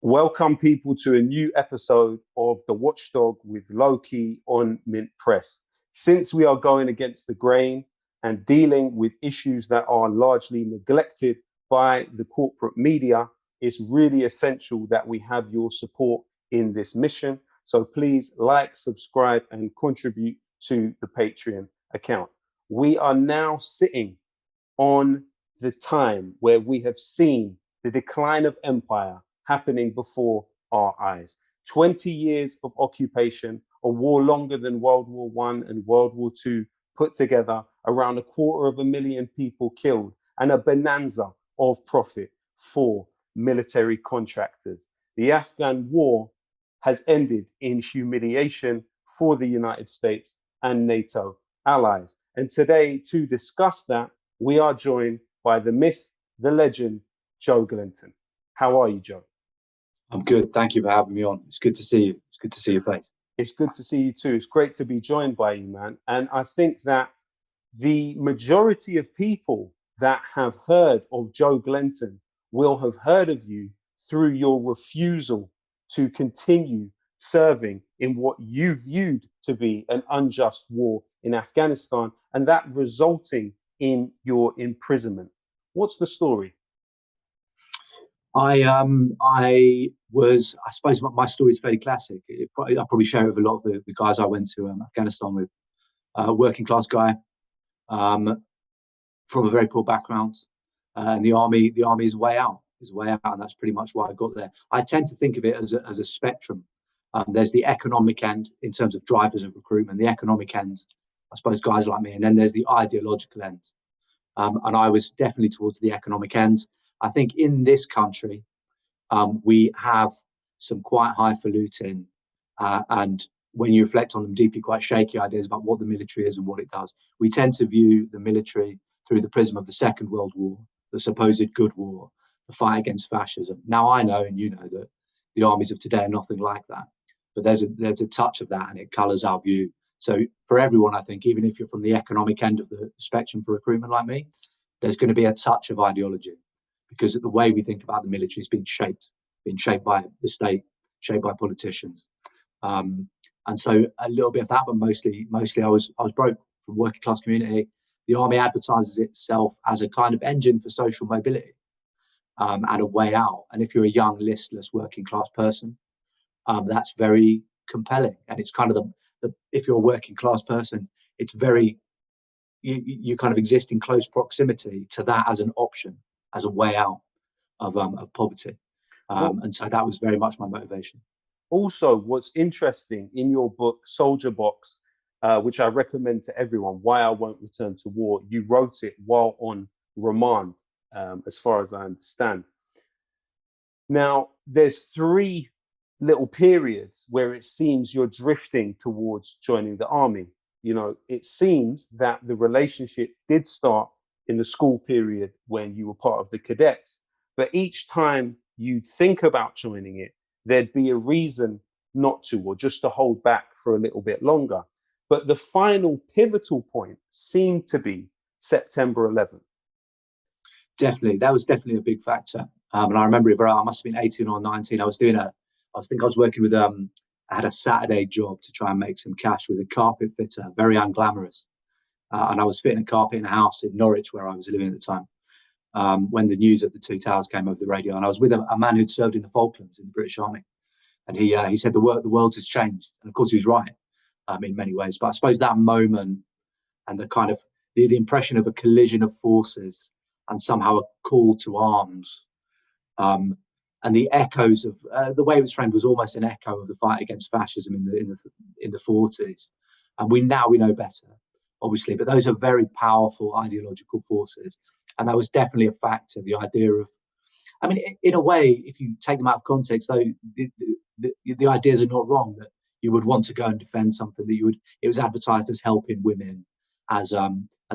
Welcome, people, to a new episode of the Watchdog with Lowkey on Mint Press. Since we are going against the grain and dealing with issues that are largely neglected by the corporate media, it's really essential that we have your support in this mission. So please like, subscribe, and contribute to the Patreon account. We are now sitting on the time where we have seen the decline of empire happening before our eyes. 20 years of occupation, a war longer than World War I and World War II put together, around 250,000 people killed, and a bonanza of profit for military contractors. The Afghan war has ended in humiliation for the United States and NATO allies. And today, to discuss that, we are joined by the myth, the legend, Joe Glenton. How are you, Joe? I'm good. Thank you for having me on. It's good to see you. It's good to see your face. It's good to see you too. It's great to be joined by you, man. And I think that the majority of people that have heard of Joe Glenton will have heard of you through your refusal to continue serving in what you viewed to be an unjust war in Afghanistan, and that resulting in your imprisonment. What's the story? I suppose my story is fairly classic. I'll probably share it with a lot of the guys I went to Afghanistan with. Working class guy, from a very poor background, and the army is way out, and that's pretty much why I got there. I tend to think of it as a spectrum. There's the economic end in terms of drivers of recruitment, the economic end, I suppose, guys like me, and then there's the ideological end. And I was definitely towards the economic end. I think in this country, we have some quite highfalutin, and when you reflect on them, deeply quite shaky ideas about what the military is and what it does. We tend to view the military through the prism of the Second World War, the supposed good war, the fight against fascism. Now, I know, and you know, that the armies of today are nothing like that, but there's a touch of that, and it colours our view. So for everyone, I think, even if you're from the economic end of the spectrum for recruitment like me, there's going to be a touch of ideology, because the way we think about the military has been shaped by the state, shaped by politicians. And so a little bit of that, but mostly I was broke from working class community. The army advertises itself as a kind of engine for social mobility, and a way out. And if you're a young, listless working class person, that's very compelling. And it's kind of if you're a working class person, it's very, you kind of exist in close proximity to that as an option, as a way out of poverty. And so that was very much my motivation. Also, what's interesting in your book, Soldier Box, which I recommend to everyone, Why I Won't Return to War, you wrote it while on remand, as far as I understand. Now, there's 3 little periods where it seems you're drifting towards joining the army. You know, it seems that the relationship did start in the school period when you were part of the cadets, but each time you'd think about joining it, there'd be a reason not to, or just to hold back for a little bit longer. But the final pivotal point seemed to be September 11th. Definitely, that was definitely a big factor. And I remember I must have been 18 or 19. I was working with, I had a Saturday job to try and make some cash with a carpet fitter, very unglamorous. And I was fitting a carpet in a house in Norwich where I was living at the time, when the news of the 2 towers came over the radio. And I was with a man who'd served in the Falklands in the British Army. And he said the world has changed. And of course he was right, in many ways. But I suppose that moment and the kind of the impression of a collision of forces and somehow a call to arms, and the echoes of the way it was framed was almost an echo of the fight against fascism in the 40s. And we know better, obviously, but those are very powerful ideological forces. And that was definitely a factor, the idea of, I mean, in a way, if you take them out of context, though, the ideas are not wrong, that you would want to go and defend something that it was advertised as helping women, as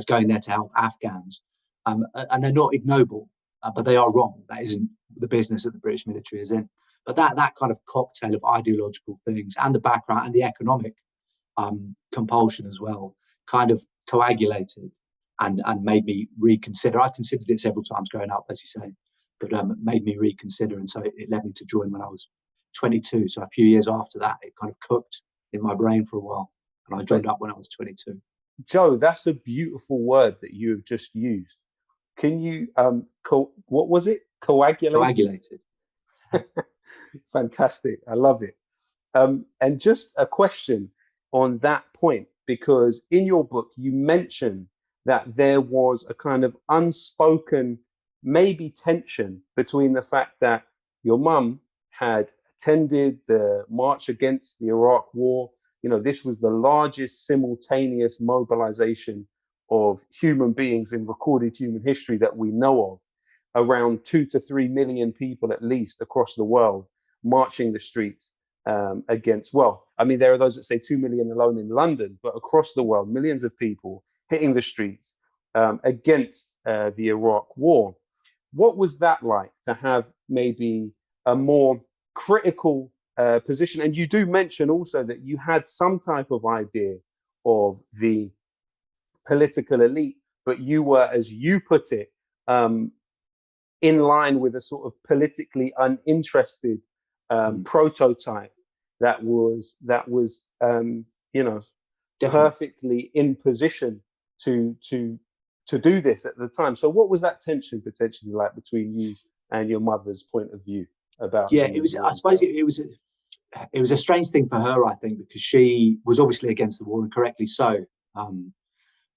going there to help Afghans. And they're not ignoble, but they are wrong. That isn't the business that the British military is in. But that kind of cocktail of ideological things and the background and the economic compulsion as well kind of coagulated and made me reconsider. I considered it several times growing up, as you say, but made me reconsider. And so it led me to join when I was 22. So a few years after that, it kind of cooked in my brain for a while. And I joined up when I was 22. Joe, that's a beautiful word that you have just used. Can you, what was it? Coagulated. Fantastic. I love it. And just a question on that point, because in your book, you mentioned that there was a kind of unspoken, maybe tension between the fact that your mum had attended the march against the Iraq War. You know, this was the largest simultaneous mobilization of human beings in recorded human history that we know of. Around 2 to 3 million people, at least, across the world, marching the streets against, well, I mean, there are those that say 2 million alone in London, but across the world, millions of people hitting the streets against the Iraq War. What was that like to have maybe a more critical position? And you do mention also that you had some type of idea of the political elite, but you were, as you put it, in line with a sort of politically uninterested prototype that was you know, Definitely. perfectly in position to do this at the time. So what was that tension potentially like between you and your mother's point of view about? Yeah, it was. I suppose it was a strange thing for her, I think, because she was obviously against the war, and correctly so.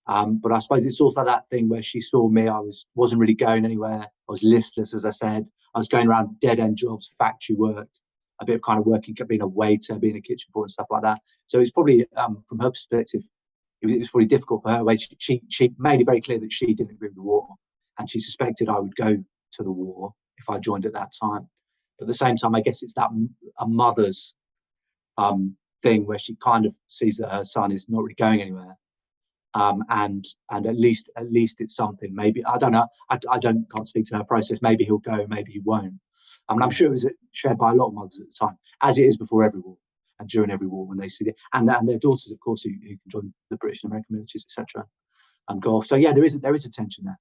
But I suppose it's also that thing where she saw me. I wasn't really going anywhere. I was listless, as I said. I was going around dead end jobs, factory work, a bit of kind of working, being a waiter, being a kitchen boy and stuff like that. So it's probably, from her perspective, it was probably difficult for her. Where she made it very clear that she didn't agree with the war, and she suspected I would go to the war if I joined at that time. But at the same time, I guess it's that a mother's thing where she kind of sees that her son is not really going anywhere. And at least it's something. Maybe I don't know. I can't speak to her process. Maybe he'll go. Maybe he won't. I mean, I'm sure it was shared by a lot of mothers at the time, as it is before every war and during every war when they see it, and their daughters, of course, who can join the British and American militaries, etc. And go off. So yeah, there is a tension there.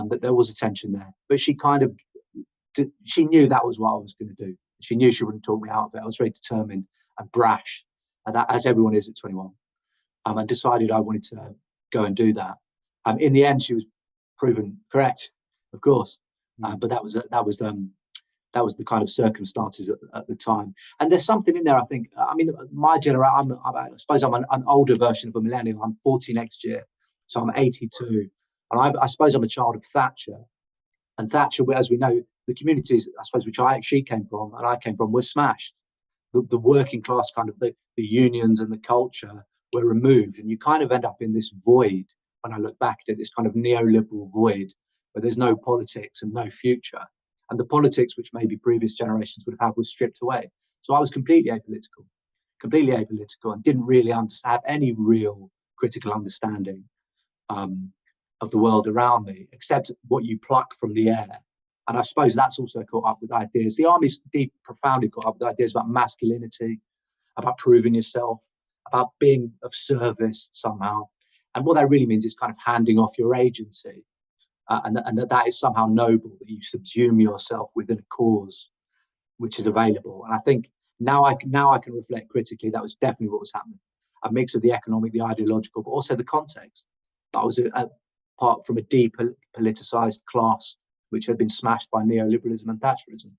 But there was a tension there. But she kind of she knew that was what I was going to do. She knew she wouldn't talk me out of it. I was very determined and brash, and that, as everyone is at 21. And decided I wanted to go and do that. In the end, she was proven correct, of course. But that was the kind of circumstances at the time. And there's something in there, I think. I mean, my generation. I suppose I'm an older version of a millennial. I'm 40 next year, so I'm 82, and I suppose I'm a child of Thatcher. And Thatcher, as we know, the communities, I suppose, which she came from and I came from, were smashed. The working class, kind of the unions and the culture were removed, and you kind of end up in this void. When I look back at it, this kind of neoliberal void where there's no politics and no future, and the politics which maybe previous generations would have had was stripped away. So I was completely apolitical, and didn't really have any real critical understanding of the world around me, except what you pluck from the air. And I suppose that's also caught up with ideas. The army's deep, profoundly caught up with ideas about masculinity, about proving yourself, about being of service somehow. And what that really means is kind of handing off your agency, and that is somehow noble, that you subsume yourself within a cause which is available. And I think now I can reflect critically, that was definitely what was happening. A mix of the economic, the ideological, but also the context. That was apart from a depoliticized class which had been smashed by neoliberalism and Thatcherism.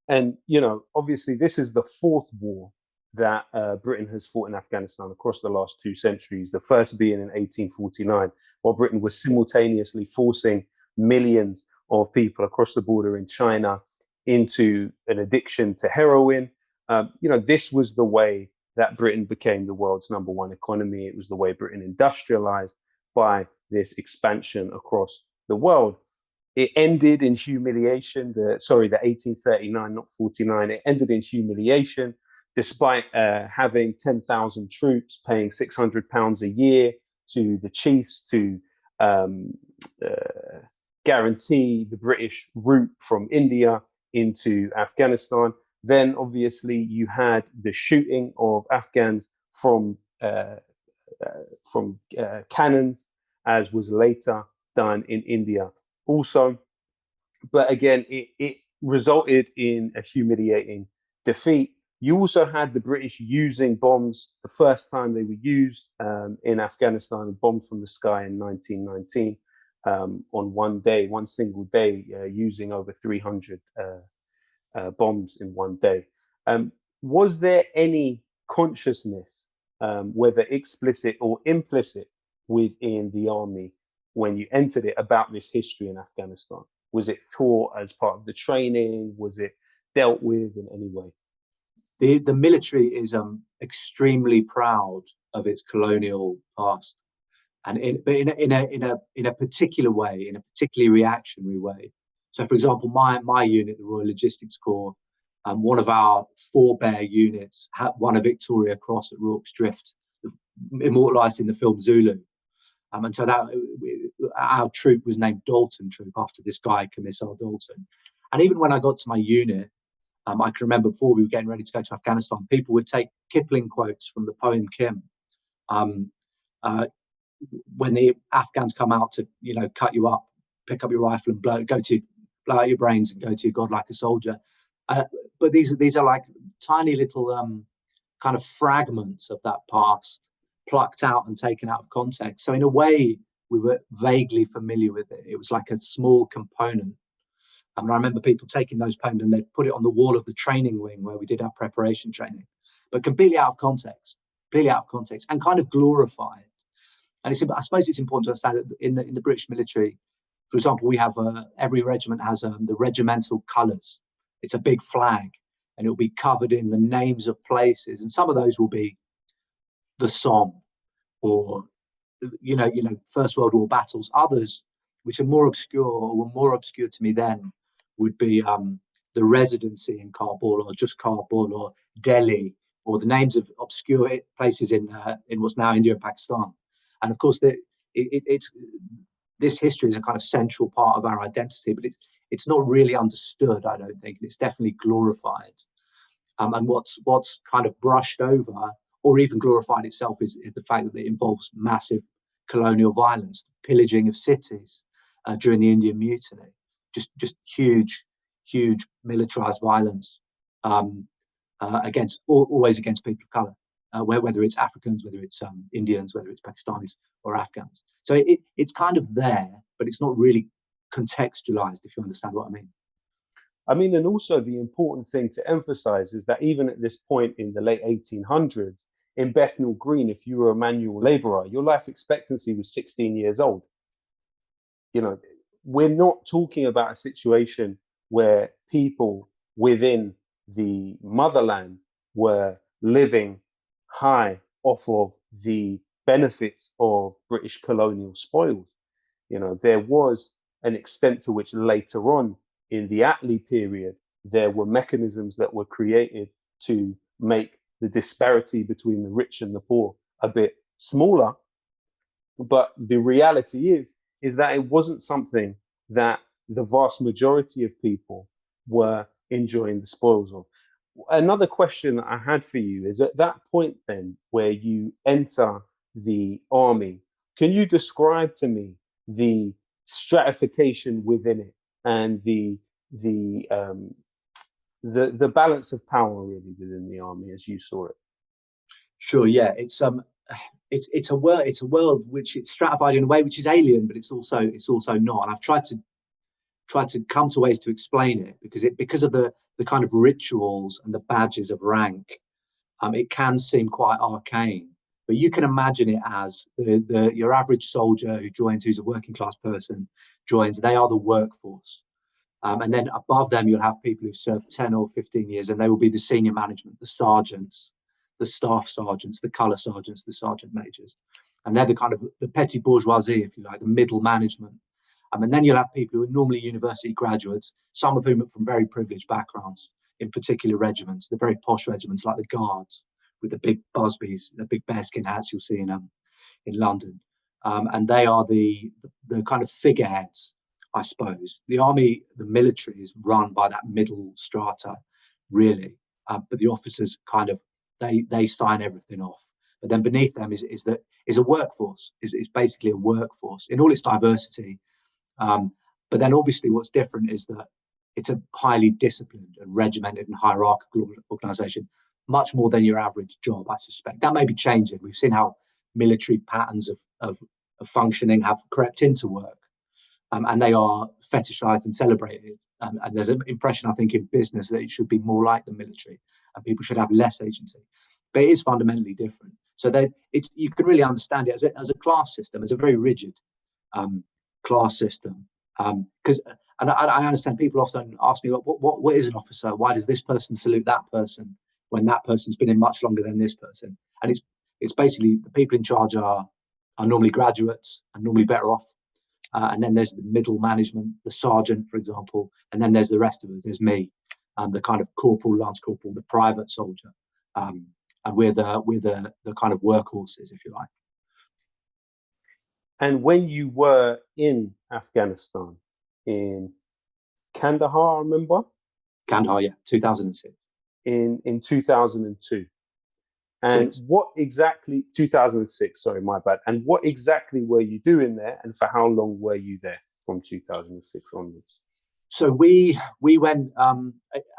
And, you know, obviously this is the fourth war that Britain has fought in Afghanistan across the last 2 centuries, the first being in 1849, while Britain was simultaneously forcing millions of people across the border in China into an addiction to heroin. You know, this was the way that Britain became the world's '1 economy. It was the way Britain industrialized by this expansion across the world. It ended in humiliation. The 1839, not 49. It ended in humiliation, despite having 10,000 troops, paying £600 a year to the chiefs to guarantee the British route from India into Afghanistan. Then, obviously, you had the shooting of Afghans from cannons, as was later done in India. Also, but again, it resulted in a humiliating defeat. You also had the British using bombs. The first time they were used in Afghanistan, a bomb from the sky in 1919, on one day, one single day, using over 300 bombs in one day. Was there any consciousness, whether explicit or implicit, within the army when you entered it about this history in Afghanistan? Was it taught as part of the training? Was it dealt with in any way? The military is extremely proud of its colonial past, and in a particular way, in a particularly reactionary way. So, for example, my unit, the Royal Logistics Corps, one of our forebear units had won a Victoria Cross at Rorke's Drift, immortalised in the film Zulu. And so our troop was named Dalton Troop after this guy, Commissar Dalton. And even when I got to my unit, I can remember before we were getting ready to go to Afghanistan, people would take Kipling quotes from the poem Kim. When the Afghans come out to, cut you up, pick up your rifle and blow out your brains and go to your God like a soldier. But these are like tiny little kind of fragments of that past, plucked out and taken out of context. So in a way, we were vaguely familiar with it. It was like a small component. And I remember people taking those poems and they'd put it on the wall of the training wing where we did our preparation training, but completely out of context, and kind of glorified. And I suppose it's important to understand that in the British military, for example, we have every regiment has the regimental colours. It's a big flag, and it will be covered in the names of places, and some of those will be the Somme, or First World War battles. Others, which are more obscure, or were more obscure to me then, would be the Residency in Kabul, or just Kabul, or Delhi, or the names of obscure places in what's now India and Pakistan. And of course, this history is a kind of central part of our identity, but it's not really understood, I don't think. It's definitely glorified. And what's kind of brushed over, or even glorified itself, is the fact that it involves massive colonial violence, pillaging of cities during the Indian Mutiny, just huge militarized violence always against people of color. Whether it's Africans, whether it's Indians, whether it's Pakistanis or Afghans. So it's kind of there, but it's not really contextualized, if you understand what I mean. I mean, and also the important thing to emphasize is that even at this point in the late 1800s, in Bethnal Green, if you were a manual laborer, your life expectancy was 16 years old. We're not talking about a situation where people within the motherland were living high off of the benefits of British colonial spoils. There was an extent to which later on in the Attlee period, there were mechanisms that were created to make the disparity between the rich and the poor a bit smaller. But the reality is that it wasn't something that the vast majority of people were enjoying the spoils of. Another question that I had for you is, at that point then where you enter the army, can you describe to me the stratification within it and the balance of power really within the army as you saw it? Sure, yeah. It's a world which it's stratified in a way which is alien, but it's also not. And I've tried to come to ways to explain it because of the kind of rituals and the badges of rank. It can seem quite arcane, but you can imagine it as your average soldier who joins, who's a working class person, joins. They are the workforce. And then above them, you'll have people who've served 10 or 15 years, and they will be the senior management, the sergeants, the staff sergeants, the colour sergeants, the sergeant majors. And they're the kind of the petty bourgeoisie, if you like, the middle management. And then you'll have people who are normally university graduates, some of whom are from very privileged backgrounds, in particular regiments, the very posh regiments like the Guards, with the big busbies, the big bearskin hats you'll see in London. And they are the kind of figureheads, I suppose. The army, the military, is run by that middle strata, really. But the officers kind of, they sign everything off. But then beneath them is a workforce, is basically a workforce in all its diversity. But then obviously what's different is that it's a highly disciplined and regimented and hierarchical organization, much more than your average job, I suspect. That may be changing. We've seen how military patterns of functioning have crept into work, and they are fetishized and celebrated. And there's an impression, I think, in business that it should be more like the military and people should have less agency. But it is fundamentally different. So you can really understand it as a class system, as a very rigid class system. Because I understand people often ask me, what is an officer? Why does this person salute that person when that person's been in much longer than this person? And it's basically the people in charge are normally graduates and normally better off. And then there's the middle management, the sergeant, for example, and then there's the rest of us. There's me, the kind of corporal, lance corporal, the private soldier, and we're the kind of workhorses, if you like. And when you were in Afghanistan, in Kandahar, I remember? Kandahar, yeah, 2006. In 2002. And what exactly, 2006, sorry, my bad. And what exactly were you doing there, and for how long were you there from 2006 onwards? So we went,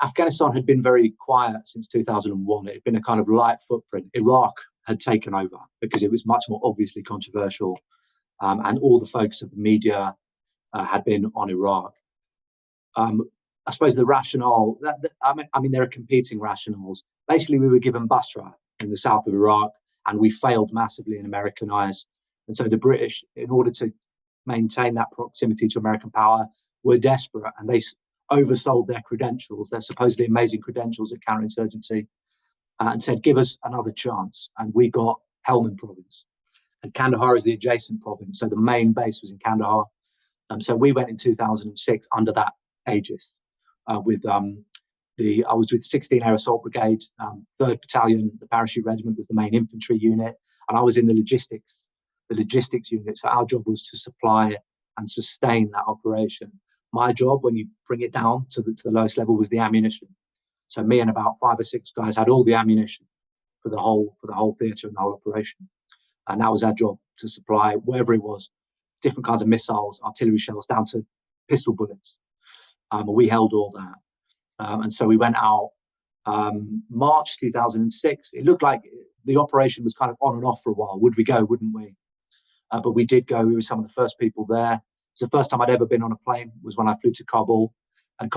Afghanistan had been very quiet since 2001. It had been a kind of light footprint. Iraq had taken over because it was much more obviously controversial, and all the focus of the media had been on Iraq. I suppose the rationale, I mean, there are competing rationales. Basically, we were given Basra in the south of Iraq, and we failed massively in American eyes. And so the British, in order to maintain that proximity to American power, were desperate, and they oversold their credentials, their supposedly amazing credentials at counterinsurgency, and said, give us another chance. And we got Helmand province. And Kandahar is the adjacent province, so the main base was in Kandahar. So we went in 2006 under that aegis I was with 16 Air Assault Brigade, 3rd Battalion, the Parachute Regiment was the main infantry unit, and I was in the logistics unit. So our job was to supply and sustain that operation. My job, when you bring it down to the lowest level, was the ammunition. So me and about 5 or 6 guys had all the ammunition for the whole theatre and the whole operation, and that was our job, to supply wherever it was, different kinds of missiles, artillery shells, down to pistol bullets. We held all that. And so we went out March 2006. It looked like the operation was kind of on and off for a while. Would we go? Wouldn't we? But we did go. We were some of the first people there. It's the first time I'd ever been on a plane, was when I flew to Kabul. And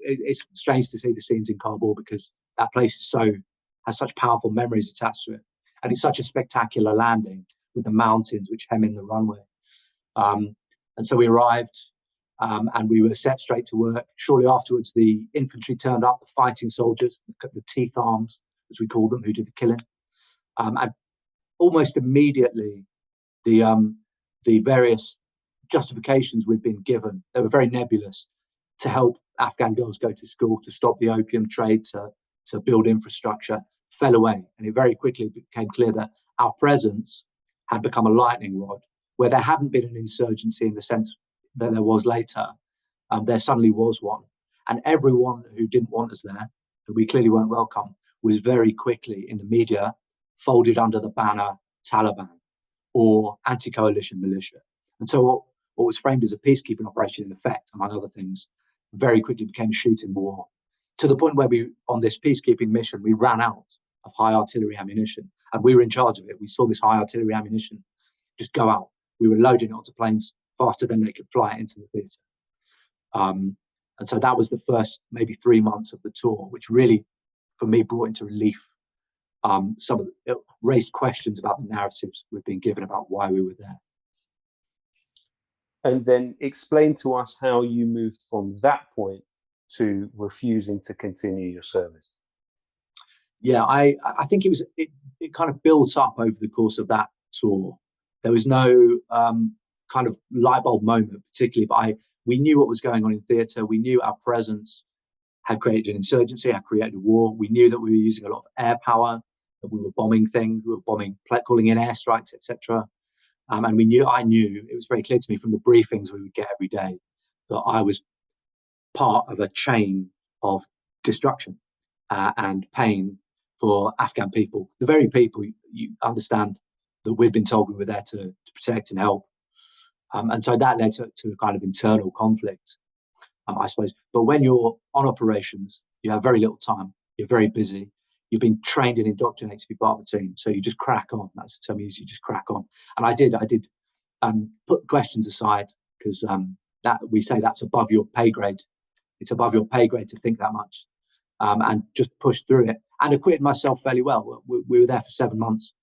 it's strange to see the scenes in Kabul, because that place has such powerful memories attached to it. And it's such a spectacular landing with the mountains which hem in the runway. And so we arrived. And we were set straight to work. Shortly afterwards, the infantry turned up, the fighting soldiers, the teeth arms, as we call them, who did the killing. And almost immediately, the various justifications we'd been given, they were very nebulous, to help Afghan girls go to school, to stop the opium trade, to build infrastructure, fell away. And it very quickly became clear that our presence had become a lightning rod, where there hadn't been an insurgency in the sense that there was later. There suddenly was one. And everyone who didn't want us there, who we clearly weren't welcome, was very quickly in the media folded under the banner Taliban or anti-coalition militia. And so what was framed as a peacekeeping operation, in effect, among other things, very quickly became a shooting war, to the point where on this peacekeeping mission, we ran out of high artillery ammunition, and we were in charge of it. We saw this high artillery ammunition just go out. We were loading it onto planes faster than they could fly it into the theatre. And so that was the first maybe 3 months of the tour, which really, for me, brought into relief some of it raised questions about the narratives we've been given about why we were there. And then explain to us how you moved from that point to refusing to continue your service. Yeah, I think it kind of built up over the course of that tour. There was no kind of light bulb moment particularly, but we knew what was going on in theatre. We knew our presence had created an insurgency, had created a war. We knew that we were using a lot of air power, that we were bombing things, we were calling in airstrikes, etc. And I knew, it was very clear to me from the briefings we would get every day, that I was part of a chain of destruction and pain for Afghan people, the very people you understand that we'd been told we were there to protect and help. And so that led to a kind of internal conflict, I suppose. But when you're on operations, you have very little time. You're very busy. You've been trained and indoctrinated to be part of the team, so you just crack on. That's the term you use. You just crack on. And I did put questions aside, because that we say that's above your pay grade. It's above your pay grade to think that much, and just push through it. And acquitted myself fairly well. We were there for 7 months,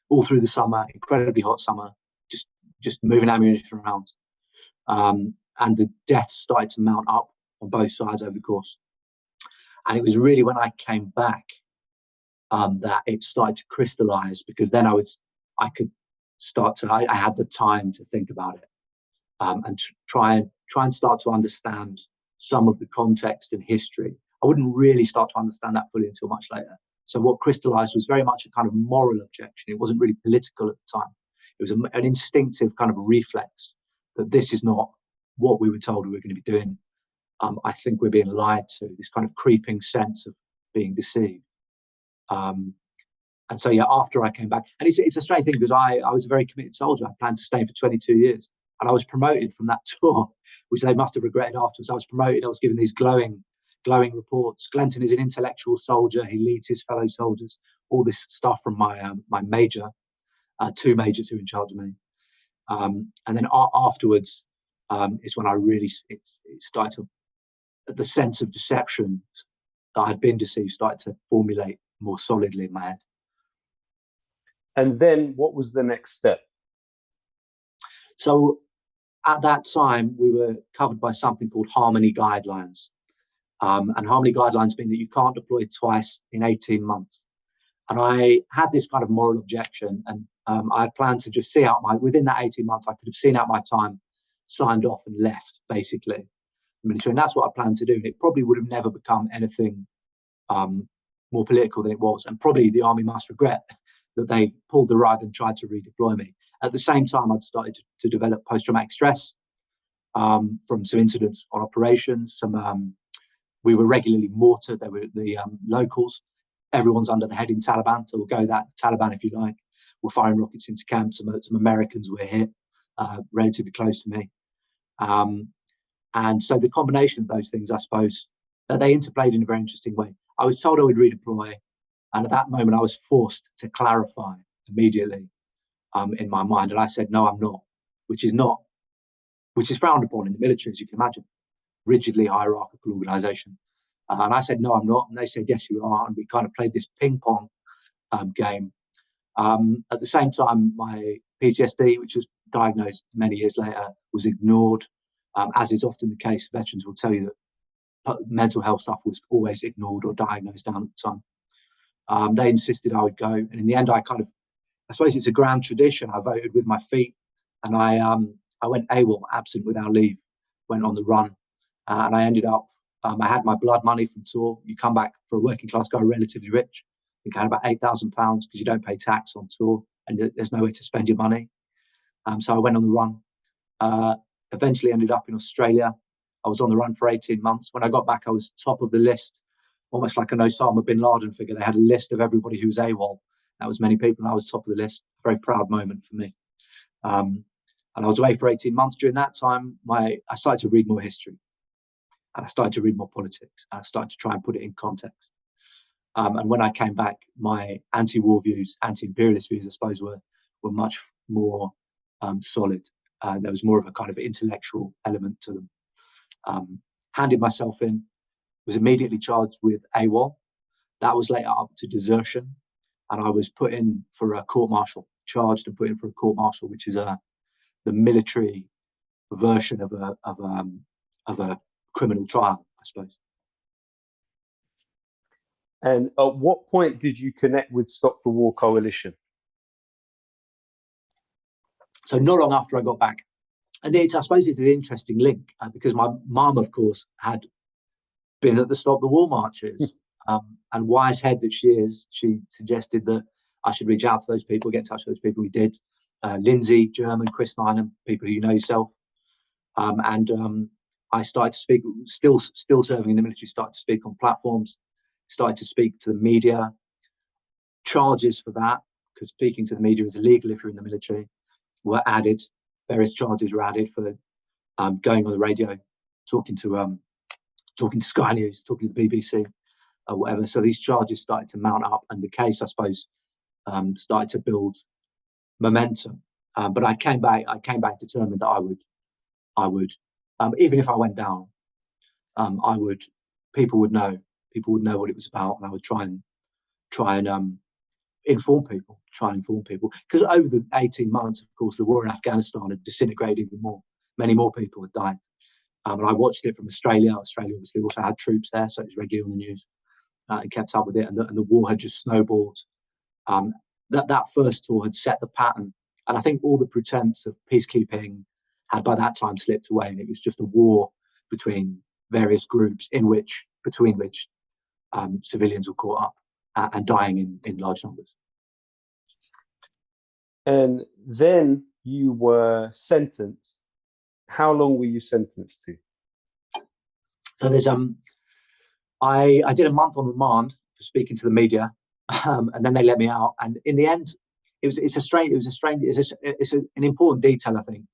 all through the summer, incredibly hot summer, just moving ammunition around. And the deaths started to mount up on both sides over the course. And it was really when I came back that it started to crystallize, because then I had the time to think about it, and try and start to understand some of the context and history. I wouldn't really start to understand that fully until much later. So what crystallized was very much a kind of moral objection. It wasn't really political at the time. It was an instinctive kind of reflex that this is not what we were told we were going to be doing. I think we're being lied to, this kind of creeping sense of being deceived. And so, yeah, after I came back, and it's a strange thing, because I was a very committed soldier. I planned to stay for 22 years. And I was promoted from that tour, which they must have regretted afterwards. I was promoted. I was given these glowing reports. Glenton is an intellectual soldier. He leads his fellow soldiers. All this stuff from my major, 2 majors who were in charge of me. And then afterwards is when I really it started to, the sense of deception that I'd been deceived started to formulate more solidly in my head. And then what was the next step? So at that time, we were covered by something called Harmony Guidelines. And Harmony Guidelines mean that you can't deploy twice in 18 months. And I had this kind of moral objection, and I had planned to just see out within that 18 months, I could have seen out my time, signed off and left, basically, the military. And that's what I planned to do. And it probably would have never become anything more political than it was. And probably the army must regret that they pulled the rug and tried to redeploy me. At the same time, I'd started to develop post-traumatic stress from some incidents on operations. We were regularly mortared. There were the locals. Everyone's under the heading Taliban, so we'll go that Taliban if you like. We're firing rockets into camps. Some Americans were hit relatively close to me. And so the combination of those things, I suppose, they interplayed in a very interesting way. I was told I would redeploy, and at that moment I was forced to clarify immediately in my mind, and I said, no, I'm not, which is frowned upon in the military, as you can imagine, rigidly hierarchical organization. And I said, no, I'm not, and they said, yes, you are, and we kind of played this ping pong game. At the same time, my PTSD, which was diagnosed many years later, was ignored, as is often the case. Veterans will tell you that mental health stuff was always ignored or diagnosed down at the time. They insisted I would go, and in the end, I suppose it's a grand tradition. I voted with my feet, and I went AWOL, absent without leave, went on the run, and I ended up. I had my blood money from tour. You come back for a working class guy, relatively rich. I think I had about £8,000 because you don't pay tax on tour, and there's nowhere to spend your money. So I went on the run. Eventually ended up in Australia. I was on the run for 18 months. When I got back, I was top of the list, almost like an Osama bin Laden figure. They had a list of everybody who was AWOL. That was many people, and I was top of the list. Very proud moment for me. And I was away for 18 months. During that time, I started to read more history, and I started to read more politics, and I started to try and put it in context. And when I came back, my anti-war views, anti-imperialist views, I suppose, were much more solid. There was more of a kind of intellectual element to them. Handed myself in, was immediately charged with AWOL. That was later up to desertion, and I was put in for a court-martial, charged and put in for a court-martial, which is the military version of a criminal trial, I suppose. And at what point did you connect with Stop the War Coalition? So not long after I got back. And I suppose it's an interesting link because my mum, of course, had been at the Stop the War marches. And wise head that she is, she suggested that I should reach out to those people, get in touch with those people. We did. Lindsay, German, Chris Nynham, people who you know yourself. I started to speak, still serving in the military, started to speak on platforms, started to speak to the media. Charges for that, because speaking to the media is illegal if you're in the military, were added. various charges were added for going on the radio, talking to Sky News, talking to the BBC, or whatever. So these charges started to mount up, and the case, I suppose, started to build momentum. But I came back determined that I would, even if I went down, people would know what it was about, and I would try and inform people. Because over the 18 months, of course, the war in Afghanistan had disintegrated even more. Many more people had died. And I watched it from Australia. Australia obviously also had troops there, so it was regularly on the news. And kept up with it, and the war had just snowballed. That first tour had set the pattern, and I think all the pretense of peacekeeping had by that time slipped away, and it was just a war between various groups between which civilians were caught up and dying in large numbers. And then you were sentenced. How long were you sentenced to? So there's I did a month on remand for speaking to the media, and then they let me out. And in the end, it's an important detail, I think.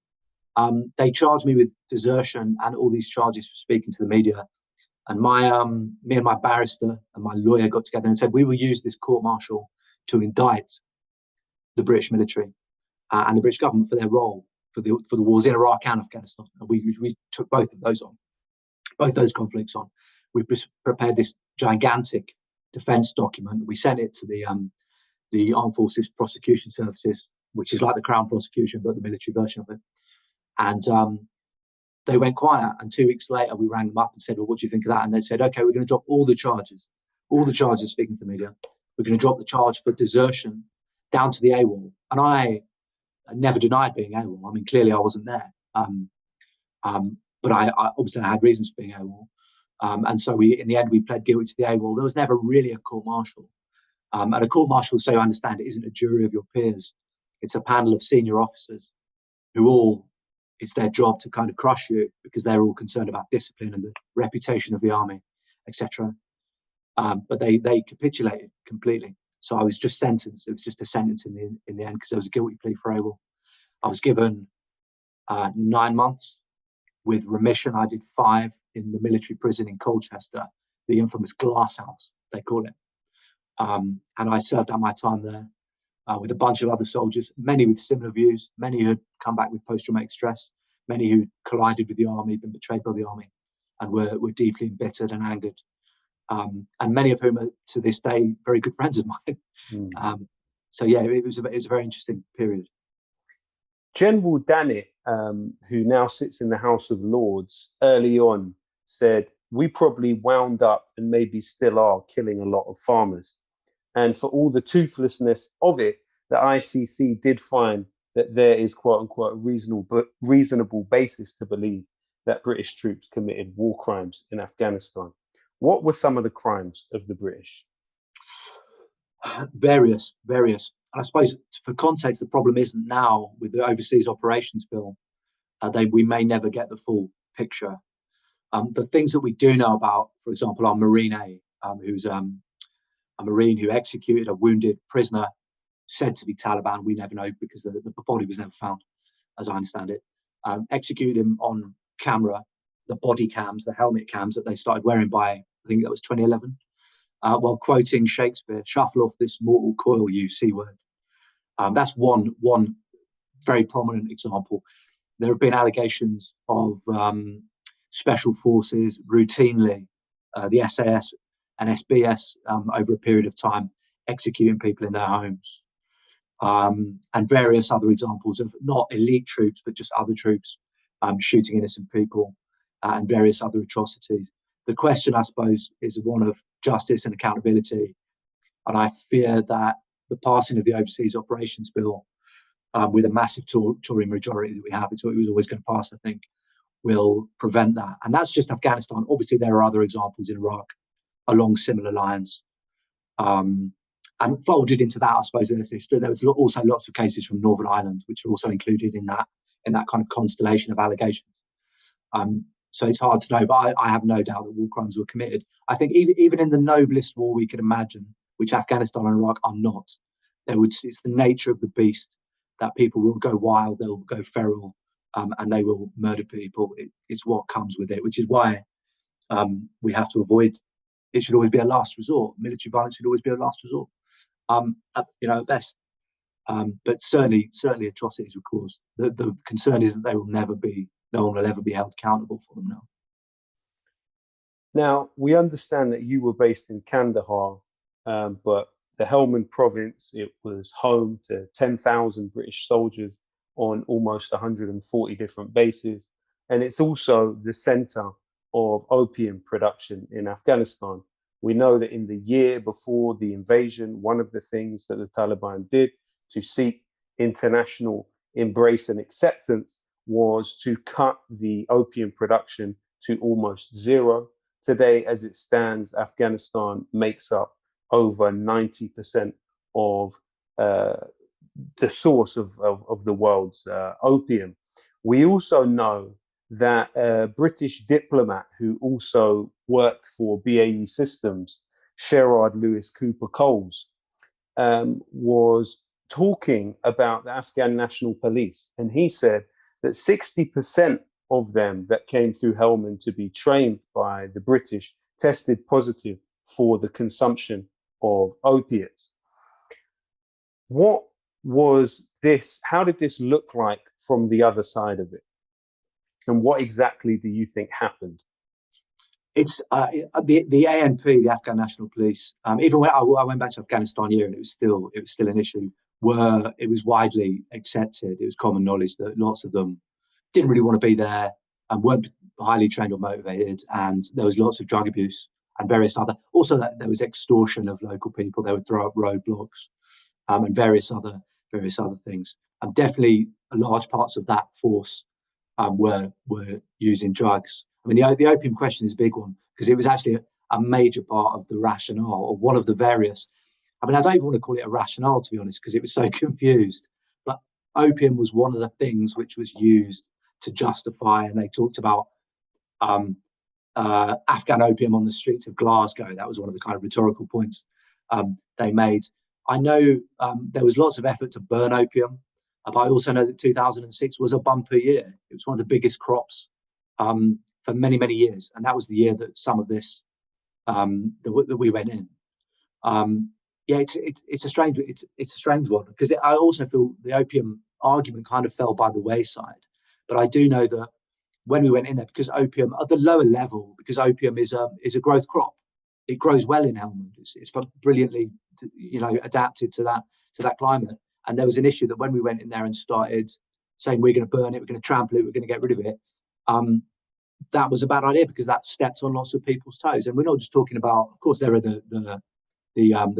They charged me with desertion and all these charges for speaking to the media. And me and my barrister and my lawyer got together and said we will use this court-martial to indict the British military and the British government for their role for the wars in Iraq and Afghanistan. And we took both those conflicts on. We prepared this gigantic defence document. We sent it to the Armed Forces Prosecution Services, which is like the Crown prosecution, but the military version of it. And they went quiet. And 2 weeks later, we rang them up and said, well, what do you think of that? And they said, OK, we're going to drop all the charges speaking to the media. We're going to drop the charge for desertion down to the AWOL. And I never denied being AWOL. I mean, clearly I wasn't there. But I obviously I had reasons for being AWOL. And so in the end, we pled guilty to the AWOL. There was never really a court-martial. And a court-martial, so I understand, it isn't a jury of your peers. It's a panel of senior officers it's their job to kind of crush you because they're all concerned about discipline and the reputation of the army, etc. But they capitulated completely. So I was just sentenced. It was just a sentence in the end because there was a guilty plea for AWOL. I was given 9 months with remission. I did 5 in the military prison in Colchester, the infamous glass house, they call it. And I served out my time there with a bunch of other soldiers, many with similar views, many who had come back with post-traumatic stress, many who collided with the army, been betrayed by the army, and were deeply embittered and angered. And many of whom are, to this day, very good friends of mine. So yeah, it was a very interesting period. General Dannett, who now sits in the House of Lords, early on said, we probably wound up and maybe still are killing a lot of farmers. And for all the toothlessness of it, the ICC did find that there is, quote unquote, a reasonable basis to believe that British troops committed war crimes in Afghanistan. What were some of the crimes of the British? Various. And I suppose for context, the problem isn't now with the Overseas Operations Bill. We may never get the full picture. The things that we do know about, for example, our Marine A, who's a Marine who executed a wounded prisoner, said to be Taliban. We never know because the body was never found, as I understand it. Executed him on camera, the body cams, the helmet cams that they started wearing by, I think that was 2011, while quoting Shakespeare, shuffle off this mortal coil, you C-word. That's one very prominent example. There have been allegations of special forces routinely, the SAS and SBS, over a period of time, executing people in their homes. And various other examples of not elite troops, but just other troops shooting innocent people and various other atrocities. The question, I suppose, is one of justice and accountability. And I fear that the passing of the Overseas Operations Bill, with a massive Tory majority that we have, it was always going to pass, I think, will prevent that. And that's just Afghanistan. Obviously, there are other examples in Iraq along similar lines. And folded into that, I suppose, there was also lots of cases from Northern Ireland, which are also included in that kind of constellation of allegations. So it's hard to know, but I have no doubt that war crimes were committed. I think even in the noblest war we could imagine, which Afghanistan and Iraq are not, it's the nature of the beast that people will go wild, they'll go feral, and they will murder people. It's what comes with it, which is why we have to avoid. It should always be a last resort. Military violence should always be a last resort. At best. But certainly atrocities were caused. The concern is that no one will ever be held accountable for them now. Now, we understand that you were based in Kandahar, but the Helmand province, it was home to 10,000 British soldiers on almost 140 different bases. And it's also the center of opium production in Afghanistan. We know that in the year before the invasion, one of the things that the Taliban did to seek international embrace and acceptance was to cut the opium production to almost zero. Today, as it stands, Afghanistan makes up over 90% of the source of the world's opium. We also know that a British diplomat who also worked for BAE Systems, Sherard Lewis Cooper Coles, was talking about the Afghan National Police. And he said that 60% of them that came through Helmand to be trained by the British tested positive for the consumption of opiates. What was this? How did this look like from the other side of it? And what exactly do you think happened? It's the ANP, the Afghan National Police. Even when I went back to Afghanistan here, and it was still an issue. It was widely accepted. It was common knowledge that lots of them didn't really want to be there and weren't highly trained or motivated. And there was lots of drug abuse and various other. Also, there was extortion of local people. They would throw up roadblocks and various other things. And definitely, large parts of that force were using drugs. I mean, the opium question is a big one because it was actually a major part of the rationale, or one of the various. I mean, I don't even want to call it a rationale, to be honest, because it was so confused. But opium was one of the things which was used to justify, and they talked about Afghan opium on the streets of Glasgow. That was one of the kind of rhetorical points they made. I know there was lots of effort to burn opium, but I also know that 2006 was a bumper year. It was one of the biggest crops for many, many years, and that was the year that some of this that we went in. It's a strange one because I also feel the opium argument kind of fell by the wayside. But I do know that when we went in there, because opium at the lower level, because opium is a growth crop, it grows well in Helmand. It's brilliantly, adapted to that climate. And there was an issue that when we went in there and started saying we're going to burn it, we're going to trample it, we're going to get rid of it, that was a bad idea because that stepped on lots of people's toes. And we're not just talking about, of course, there are the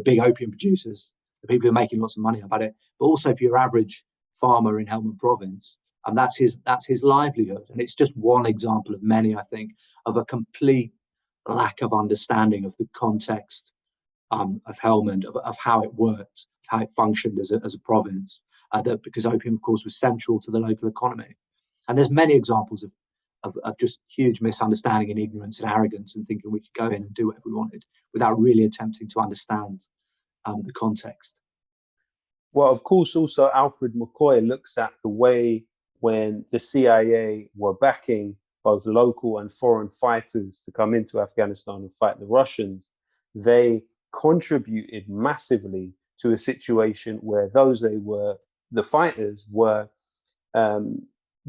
big opium producers, the people who are making lots of money about it, but also for your average farmer in Helmand province, and that's his livelihood. And it's just one example of many, I think, of a complete lack of understanding of the context of Helmand, of how it worked, how it functioned as a province, because opium, of course, was central to the local economy. And there's many examples of just huge misunderstanding and ignorance and arrogance and thinking we could go in and do whatever we wanted without really attempting to understand the context. Well, of course, also Alfred McCoy looks at the way when the CIA were backing both local and foreign fighters to come into Afghanistan and fight the Russians. They contributed massively to a situation where the fighters were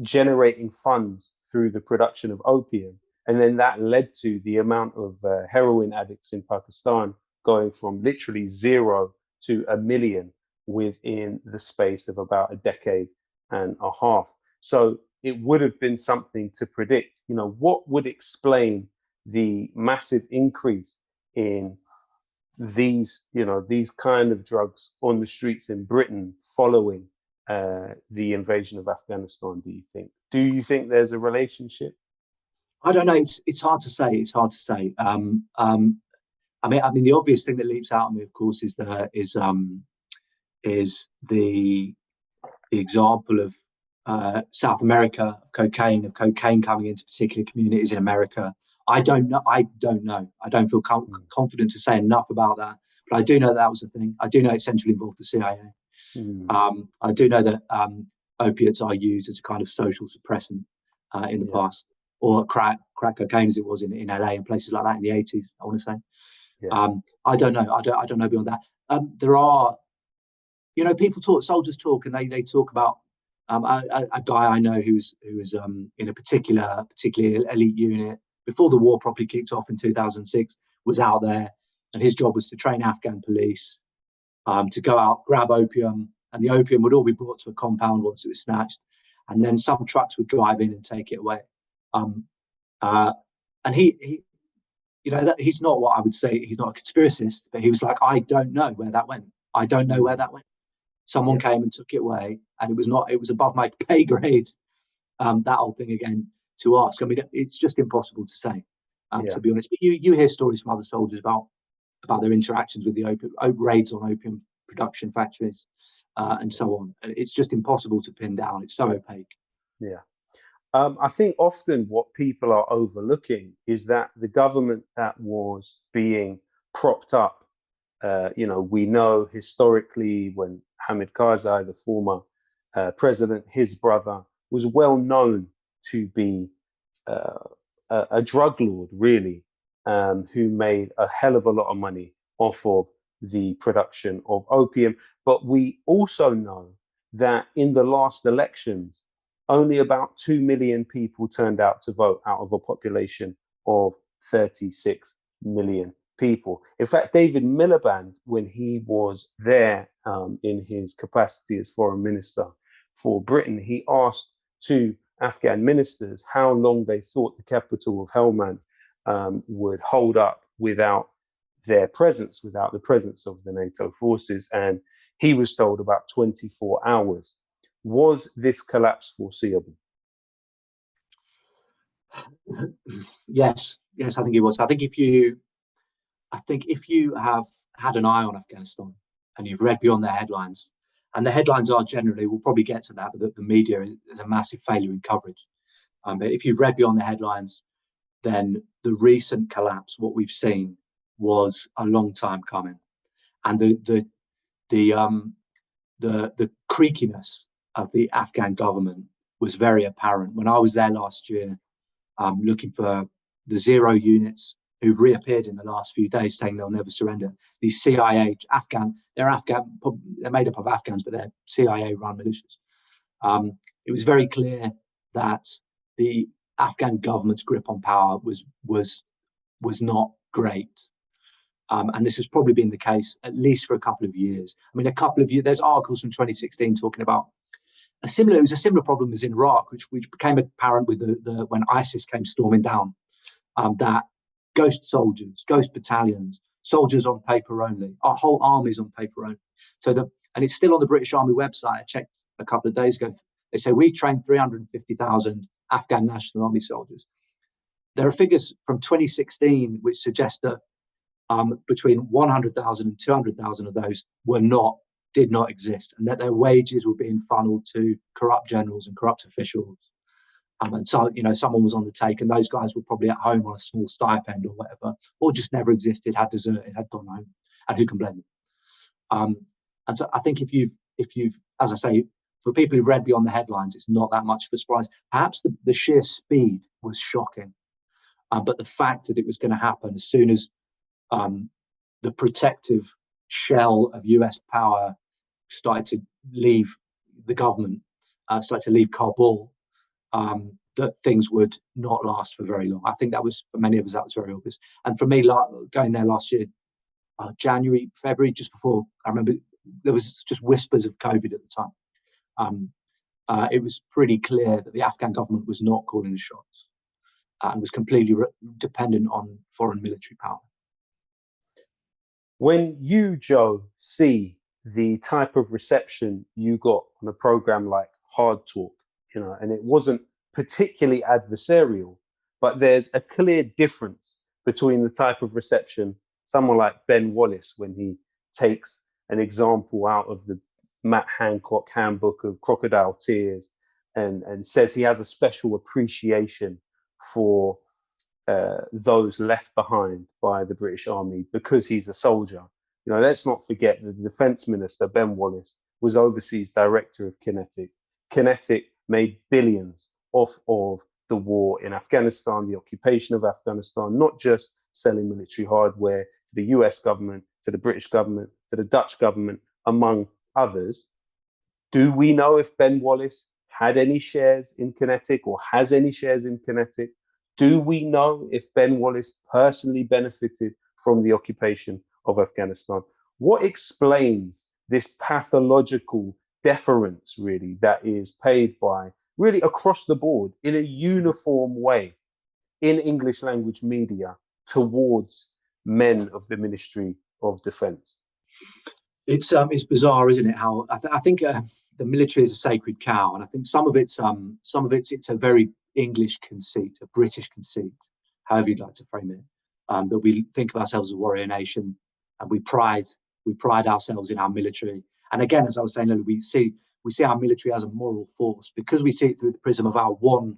generating funds through the production of opium. And then that led to the amount of heroin addicts in Pakistan going from literally 0 to 1 million within the space of about a decade and a half. So it would have been something to predict, what would explain the massive increase in these kind of drugs on the streets in Britain following the invasion of Afghanistan, do you think? Do you think there's a relationship? I don't know. It's hard to say. I mean, the obvious thing that leaps out at me, of course, is the example of South America, of cocaine coming into particular communities in America. I don't know. I don't feel confident to say enough about that. But I do know that was a thing. I do know it centrally involved the CIA. I do know that opiates are used as a kind of social suppressant in the past, or crack cocaine as it was in LA and places like that in the 80s, I want to say. I don't know. I don't know beyond that. There are, people talk, soldiers talk, and they talk about a guy I know who was in a particularly elite unit before the war properly kicked off in 2006, was out there, and his job was to train Afghan police to go out, grab opium, and the opium would all be brought to a compound once it was snatched, and then some trucks would drive in and take it away. And he that he's not what I would say. He's not a conspiracist, but he was like, I don't know where that went. I don't know where that went. Someone came and took it away, and it was above my pay grade. That old thing again to ask. I mean, it's just impossible to say, to be honest. But you hear stories from other soldiers about their interactions with the raids on opium production factories and so on. And it's just impossible to pin down. It's so opaque. Yeah. I think often what people are overlooking is that the government that was being propped up, we know historically when Hamid Karzai, the former president, his brother, was well known to be a drug lord, really, who made a hell of a lot of money off of the production of opium. But we also know that in the last elections, only about 2 million people turned out to vote out of a population of 36 million people. In fact, David Miliband, when he was there in his capacity as foreign minister for Britain, he asked two Afghan ministers how long they thought the capital of Helmand would hold up without their presence, without the presence of the NATO forces. And he was told about 24 hours. Was this collapse foreseeable? Yes, I think it was. I think if you have had an eye on Afghanistan and you've read beyond the headlines, and the headlines are generally, we'll probably get to that, but the media is a massive failure in coverage. But if you've read beyond the headlines, then the recent collapse, what we've seen, was a long time coming, and the creakiness of the Afghan government was very apparent. When I was there last year, looking for the zero units who've reappeared in the last few days saying they'll never surrender. These CIA they're made up of Afghans, but they're CIA-run militias. It was very clear that the Afghan government's grip on power was not great. And this has probably been the case at least for a couple of years. I mean, there's articles from 2016 talking about it was a similar problem as in Iraq, which became apparent with when ISIS came storming down, that ghost soldiers, ghost battalions, soldiers on paper only, our whole armies on paper only. And it's still on the British Army website. I checked a couple of days ago. They say we trained 350,000 Afghan National Army soldiers. There are figures from 2016 which suggest that between 100,000 and 200,000 of those did not exist, and that their wages were being funneled to corrupt generals and corrupt officials. And so, someone was on the take, and those guys were probably at home on a small stipend or whatever, or just never existed, had deserted, had gone home, and who can blame them? And so, I think if you've, as I say, for people who've read beyond the headlines, it's not that much of a surprise. Perhaps the sheer speed was shocking, but the fact that it was going to happen as soon as the protective shell of US power started to leave the government, started to leave Kabul, that things would not last for very long. I think that was, for many of us, that was very obvious. And for me, going there last year, January, February, just before, I remember there was just whispers of COVID at the time. It was pretty clear that the Afghan government was not calling the shots and was completely dependent on foreign military power. When you, Joe, see the type of reception you got on a program like Hard Talk, and it wasn't particularly adversarial, but there's a clear difference between the type of reception someone like Ben Wallace, when he takes an example out of the Matt Hancock handbook of crocodile tears and says he has a special appreciation for those left behind by the British Army because he's a soldier. Let's not forget that the Defence Minister, Ben Wallace, was overseas director of Kinetic. Kinetic made billions off of the war in Afghanistan, the occupation of Afghanistan, not just selling military hardware to the US government, to the British government, to the Dutch government, among others. Do we know if Ben Wallace had any shares in Kinetic or has any shares in Kinetic? Do we know if Ben Wallace personally benefited from the occupation of Afghanistan? What explains this pathological deference, really, that is paid by, really across the board, in a uniform way, in English language media towards men of the Ministry of Defence? It's bizarre, isn't it? How I think the military is a sacred cow, and I think some of it's it's a very English conceit, a British conceit, however you'd like to frame it. That we think of ourselves as a warrior nation, and we pride ourselves in our military. And again, as I was saying earlier, we see our military as a moral force because we see it through the prism of our one,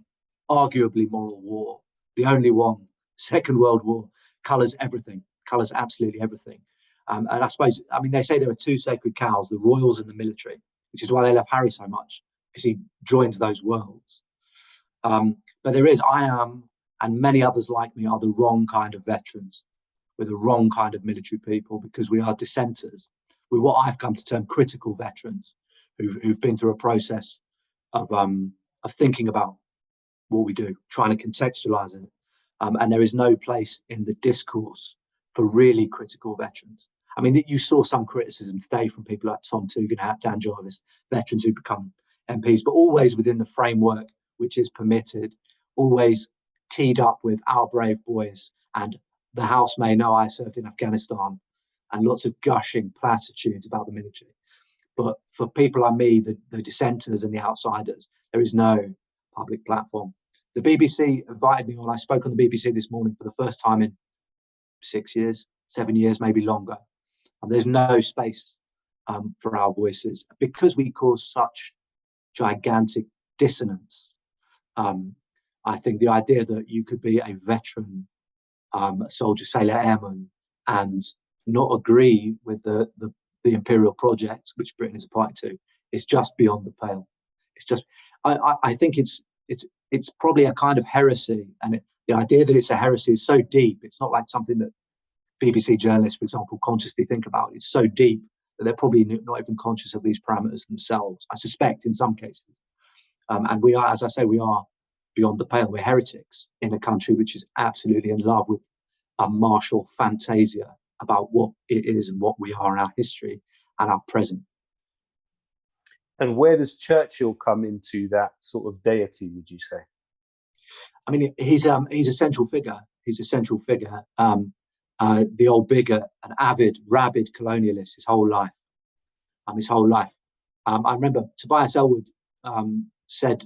arguably moral war, the only one, Second World War, colours everything, colours absolutely everything. And I suppose, I mean, they say there are two sacred cows, the royals and the military, which is why they love Harry so much, because he joins those worlds. But I am, and many others like me, are the wrong kind of veterans. We're the wrong kind of military people because we are dissenters. We're what I've come to term critical veterans who've been through a process of thinking about what we do, trying to contextualize it. And there is no place in the discourse for really critical veterans. I mean, you saw some criticism today from people like Tom Tugendhat, Dan Jarvis, veterans who become MPs, but always within the framework which is permitted, always teed up with our brave boys and the House may know I served in Afghanistan, and lots of gushing platitudes about the military. But for people like me, the dissenters and the outsiders, there is no public platform. The BBC invited me on. I spoke on the BBC this morning for the first time in 6 years, 7 years, maybe longer. And there's no space for our voices because we cause such gigantic dissonance. I think the idea that you could be a veteran soldier, sailor, airman, and not agree with the imperial project, which Britain is a party to, is just beyond the pale. It's just, I think it's probably a kind of heresy, and the idea that it's a heresy is so deep. It's not like something that BBC journalists, for example, consciously think about. It's so deep that they're probably not even conscious of these parameters themselves, I suspect, in some cases. And we are, as I say, we are beyond the pale. We're heretics in a country which is absolutely in love with a martial fantasia about what it is and what we are in our history and our present. And where does Churchill come into that sort of deity, would you say? I mean, he's a central figure. He's a central figure. The old bigot, an avid, rabid colonialist his whole life. I remember Tobias Ellwood said,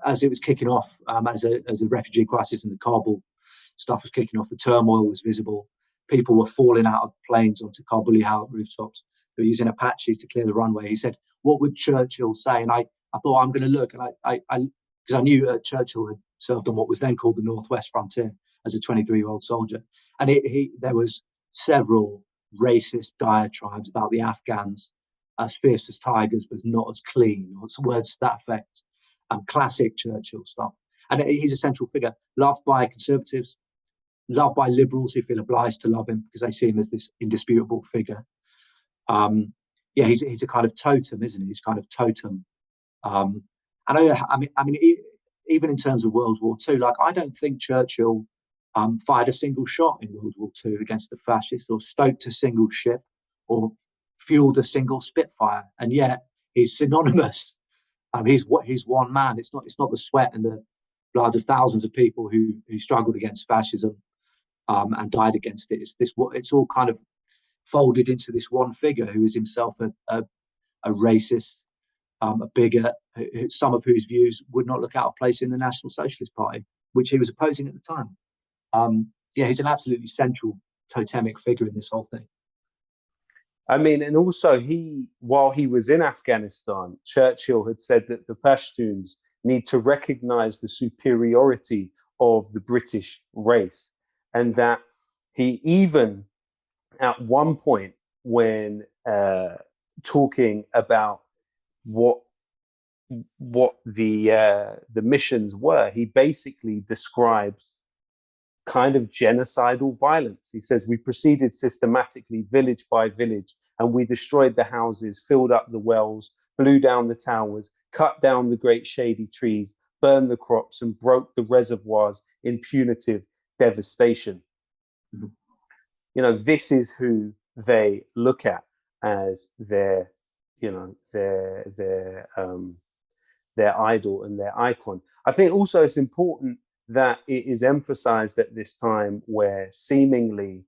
as it was kicking off, as the refugee crisis and the Kabul stuff was kicking off, the turmoil was visible. People were falling out of planes onto Kabuli rooftops. They were using Apaches to clear the runway. He said, "What would Churchill say?" And I thought, I'm going to look, and I because I knew Churchill had served on what was then called the Northwest Frontier as a 23-year-old soldier, and there was several racist diatribes about the Afghans, as fierce as tigers, but not as clean, or words to that effect. Classic Churchill stuff. And he's a central figure, loved by conservatives, loved by liberals who feel obliged to love him because they see him as this indisputable figure. He's a kind of totem, isn't he? He's kind of totem. And I mean, even in terms of World War II, like I don't think Churchill fired a single shot in World War II against the fascists, or stoked a single ship, or fueled a single Spitfire, and yet he's synonymous. He's one man. It's not the sweat and the blood of thousands of people who struggled against fascism and died against it. It's all kind of folded into this one figure who is himself a racist, a bigot, some of whose views would not look out of place in the National Socialist Party, which he was opposing at the time. He's an absolutely central totemic figure in this whole thing. I mean, and also while he was in Afghanistan, Churchill had said that the Pashtuns need to recognize the superiority of the British race, and that he even at one point, when talking about what what the missions were. He basically describes kind of genocidal violence. He says, we proceeded systematically, village by village, and we destroyed the houses, filled up the wells, blew down the towers, cut down the great shady trees, burned the crops, and broke the reservoirs in punitive devastation. Mm-hmm. You know, this is who they look at as their, you know, their idol and their icon. I think also it's important that it is emphasized at this time where seemingly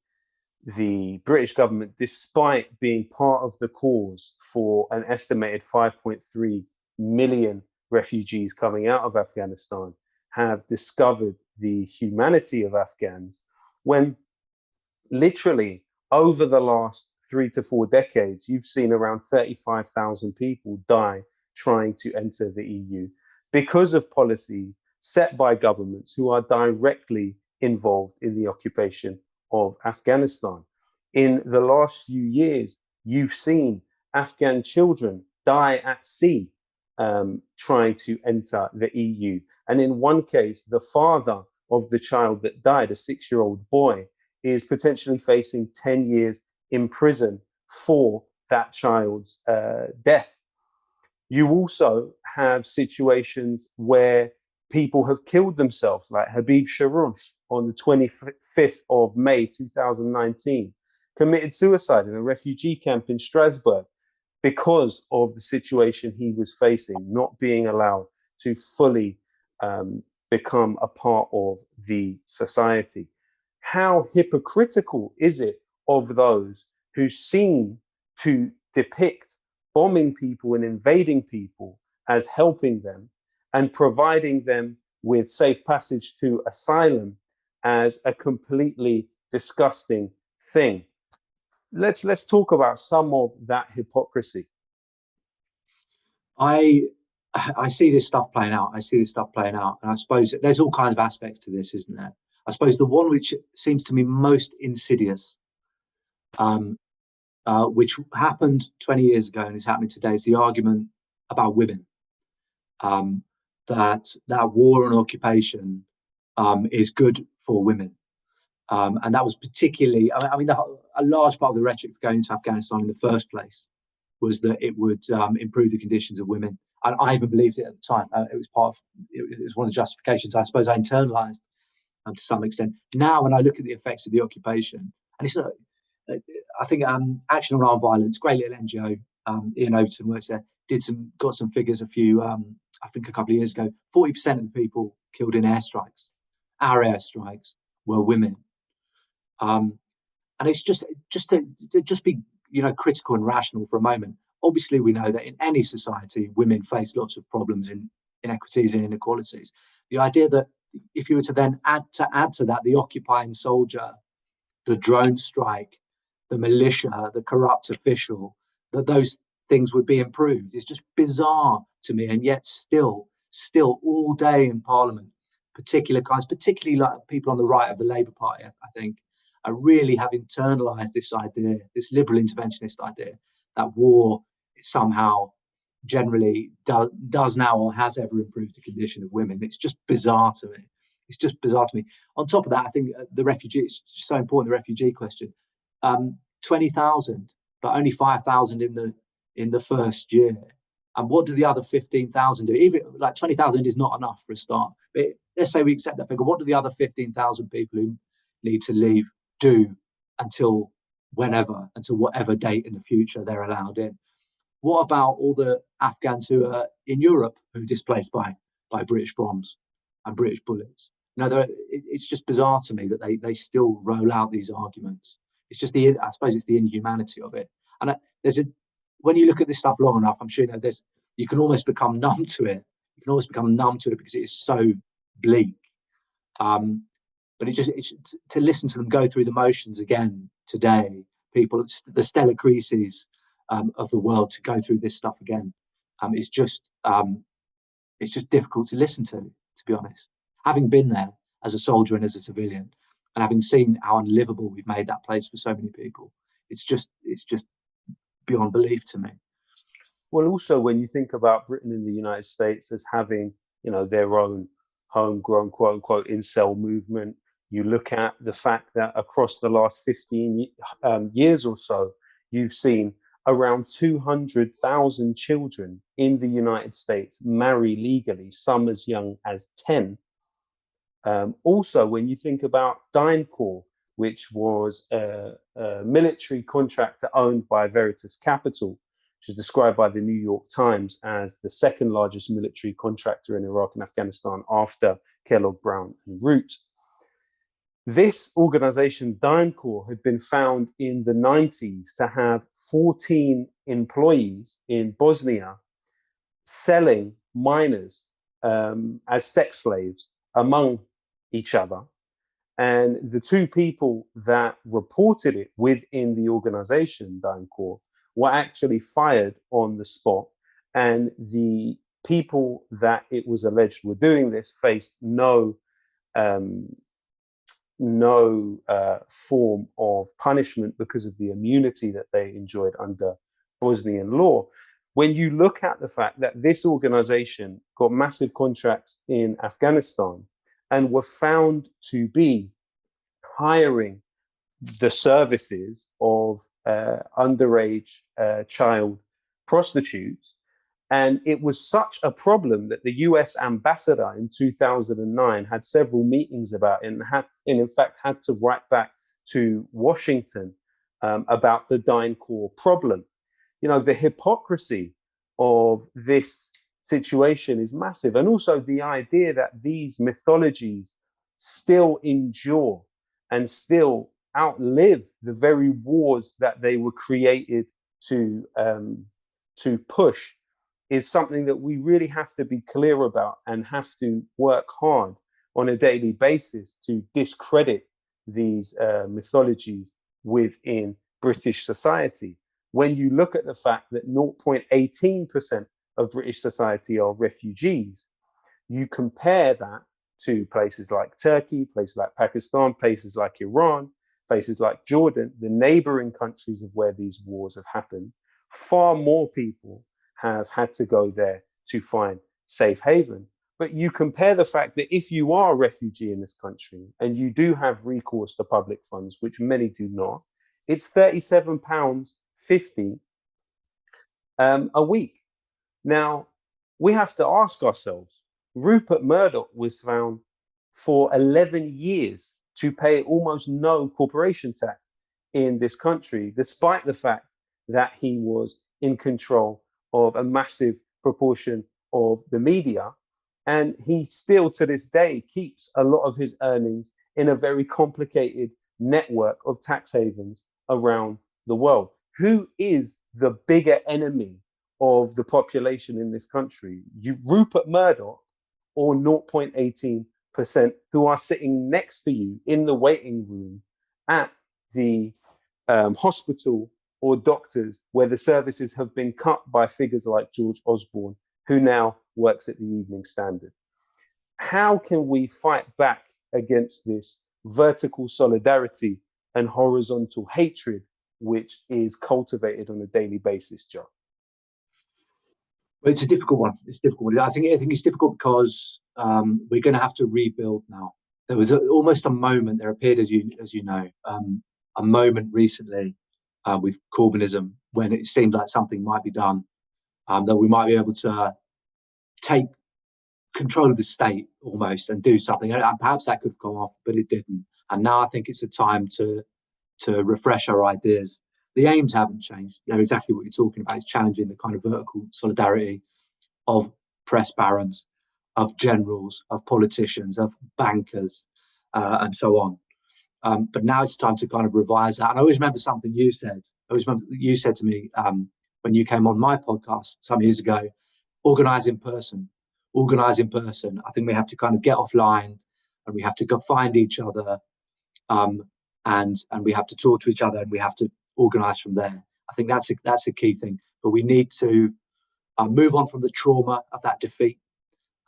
the British government, despite being part of the cause for an estimated 5.3 million refugees coming out of Afghanistan, have discovered the humanity of Afghans, when literally over the last 3 to 4 decades, you've seen around 35,000 people die trying to enter the EU because of policies set by governments who are directly involved in the occupation of Afghanistan. In the last few years, you've seen Afghan children die at sea trying to enter the EU. And in one case, the father of the child that died, a 6-year-old boy, is potentially facing 10 years in prison for that child's death. You also have situations where people have killed themselves, like Habib Sharoush on the 25th of May 2019, committed suicide in a refugee camp in Strasbourg because of the situation he was facing, not being allowed to fully become a part of the society. How hypocritical is it of those who seem to depict bombing people and invading people as helping them and providing them with safe passage to asylum as a completely disgusting thing? Let's talk about some of that hypocrisy. I see this stuff playing out. And I suppose there's all kinds of aspects to this, isn't there? I suppose the one which seems to me most insidious, which happened 20 years ago and is happening today, is the argument about women. That war and occupation is good for women. And that was particularly, I mean, a large part of the rhetoric for going into Afghanistan in the first place was that it would improve the conditions of women. And I even believed it at the time. It was one of the justifications. I suppose I internalized to some extent. Now, when I look at the effects of the occupation, and it's I think Action on Armed Violence, great little NGO, Ian Overton works there, got some figures I think a couple of years ago. 40% of the people killed in airstrikes, our airstrikes, were women. And it's just to be critical and rational for a moment. Obviously, we know that in any society, women face lots of problems in inequities and inequalities. The idea that if you were to then add to that the occupying soldier, the drone strike, the militia, the corrupt official, that those things would be improved, it's just bizarre to me. And yet still all day in Parliament, particularly like people on the right of the Labour Party, I think, really have internalized this idea, this liberal interventionist idea, that war somehow generally does now or has ever improved the condition of women. It's just bizarre to me. On top of that, I think the refugee, it's so important, the refugee question. 20,000, but only 5,000 in the first year. And what do the other 15,000 do? Even like 20,000 is not enough for a start. But let's say we accept that figure. What do the other 15,000 people who need to leave do until whatever date in the future they're allowed in? What about all the Afghans who are in Europe who are displaced by British bombs and British bullets? It's just bizarre to me that they still roll out these arguments. It's just I suppose it's the inhumanity of it. And when you look at this stuff long enough, I'm sure you can almost become numb to it. You can almost become numb to it because it is so bleak. But it's to listen to them go through the motions again today, people, the Stella Creases of the world, to go through this stuff again, it's just difficult to listen to be honest. Having been there as a soldier and as a civilian, and having seen how unlivable we've made that place for so many people, it's just beyond belief to me. Well, also when you think about Britain and the United States as having, their own homegrown quote unquote incel movement, you look at the fact that across the last 15 years or so, you've seen around 200,000 children in the United States marry legally, some as young as 10. Also, when you think about DynCorp, which was a military contractor owned by Veritas Capital, which is described by the New York Times as the second largest military contractor in Iraq and Afghanistan after Kellogg Brown and Root. This organization, DynCorp, had been found in the 90s to have 14 employees in Bosnia selling minors as sex slaves among each other. And the two people that reported it within the organization, DynCorp, were actually fired on the spot. And the people that it was alleged were doing this faced no form of punishment because of the immunity that they enjoyed under Bosnian law. When you look at the fact that this organization got massive contracts in Afghanistan and were found to be hiring the services of underage child prostitutes, and it was such a problem that the US ambassador in 2009 had several meetings about it and in fact had to write back to Washington about the DynCorp problem. The hypocrisy of this situation is massive. And also the idea that these mythologies still endure and still outlive the very wars that they were created to push is something that we really have to be clear about and have to work hard on a daily basis to discredit these mythologies within British society. When you look at the fact that 0.18% of British society are refugees, you compare that to places like Turkey, places like Pakistan, places like Iran, places like Jordan, the neighboring countries of where these wars have happened, far more people have had to go there to find safe haven. But you compare the fact that if you are a refugee in this country and you do have recourse to public funds, which many do not, it's £37.50 a week. Now, we have to ask ourselves, Rupert Murdoch was found for 11 years to pay almost no corporation tax in this country, despite the fact that he was in control of a massive proportion of the media. And he still, to this day, keeps a lot of his earnings in a very complicated network of tax havens around the world. Who is the bigger enemy of the population in this country? Rupert Murdoch or 0.18% who are sitting next to you in the waiting room at the hospital or doctors where the services have been cut by figures like George Osborne, who now works at the Evening Standard. How can we fight back against this vertical solidarity and horizontal hatred which is cultivated on a daily basis, Joe? Well, it's a difficult one. It's a difficult one. I think it's difficult because we're going to have to rebuild now. There was almost a moment. There appeared, as you know, a moment recently with Corbynism when it seemed like something might be done, that we might be able to take control of the state almost and do something. And perhaps that could have gone off, but it didn't. And now I think it's a time to refresh our ideas. The aims haven't changed. They're exactly what you're talking about. It's challenging the kind of vertical solidarity of press barons, of generals, of politicians, of bankers, and so on. But now it's time to kind of revise that. And I always remember something you said. You said to me when you came on my podcast some years ago, organize in person. I think we have to kind of get offline and we have to go find each other and we have to talk to each other and we have to organize from there. I think that's a key thing. But we need to move on from the trauma of that defeat,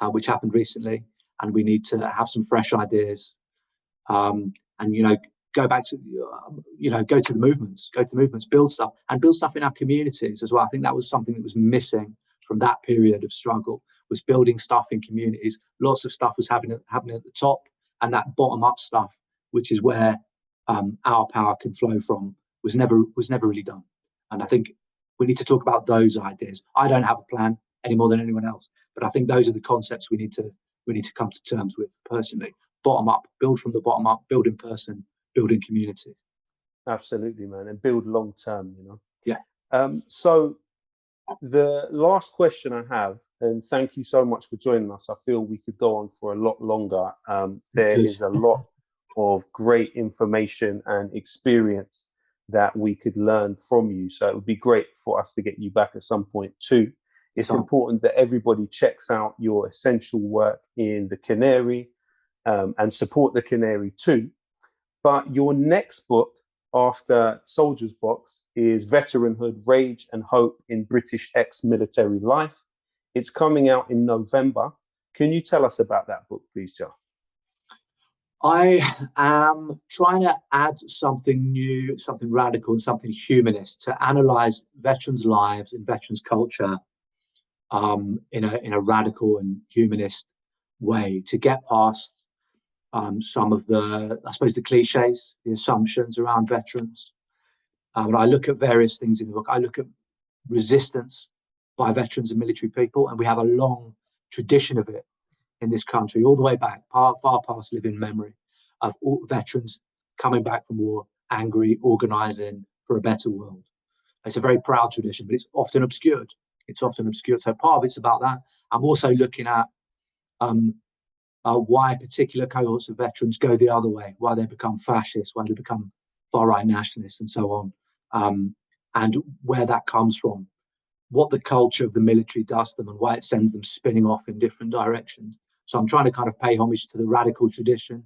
which happened recently, and we need to have some fresh ideas and go back to, go to the movements, build stuff in our communities as well. I think that was something that was missing from that period of struggle, was building stuff in communities. Lots of stuff was happening at the top, and that bottom up stuff, which is where our power can flow from, was never really done. And I think we need to talk about those ideas. I don't have a plan any more than anyone else, but I think those are the concepts we need to come to terms with personally. Bottom up, build from the bottom up, build in person, build in community. Absolutely, man, and build long term. Yeah. So the last question I have, and thank you so much for joining us. I feel we could go on for a lot longer. There is a lot of great information and experience that we could learn from you. So it would be great for us to get you back at some point too. It's important that everybody checks out your essential work in the Canary and support the Canary too. But your next book after Soldier's Box is Veteranhood, Rage and Hope in British Ex-Military Life. It's coming out in November. Can you tell us about that book, please, Joe? I am trying to add something new, something radical, and something humanist to analyze veterans' lives and veterans' culture in a radical and humanist way, to get past some of the, I suppose, the cliches, the assumptions around veterans. And I look at various things in the book. I look at resistance by veterans and military people, and we have a long tradition of it in this country, all the way back, far past living memory, of all veterans coming back from war, angry, organising for a better world. It's a very proud tradition, but it's often obscured. So part of it's about that. I'm also looking at why particular cohorts of veterans go the other way, why they become fascists, why they become far-right nationalists, and so on, and where that comes from, what the culture of the military does to them, and why it sends them spinning off in different directions. So I'm trying to kind of pay homage to the radical tradition.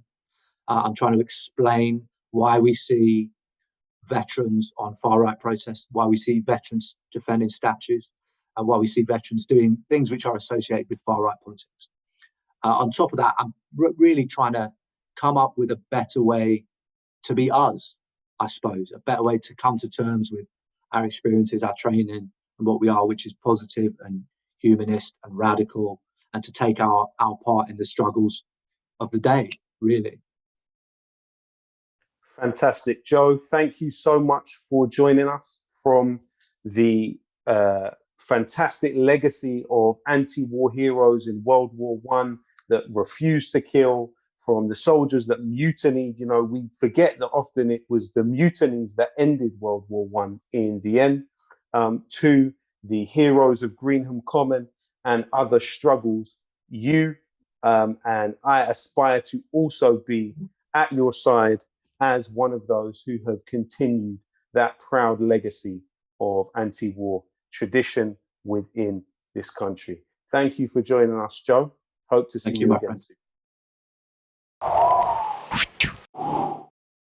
I'm trying to explain why we see veterans on far-right protests, why we see veterans defending statues, and why we see veterans doing things which are associated with far-right politics. On top of that, I'm really trying to come up with a better way to be us, I suppose, a better way to come to terms with our experiences, our training, and what we are, which is positive and humanist and radical, and to take our part in the struggles of the day, really. Fantastic. Joe, thank you so much for joining us from the fantastic legacy of anti-war heroes in World War I that refused to kill, from the soldiers that mutinied. We forget that often it was the mutinies that ended World War I in the end, to the heroes of Greenham Common and other struggles. You and I aspire to also be at your side as one of those who have continued that proud legacy of anti-war tradition within this country. Thank you for joining us, Joe. Hope to see you again soon.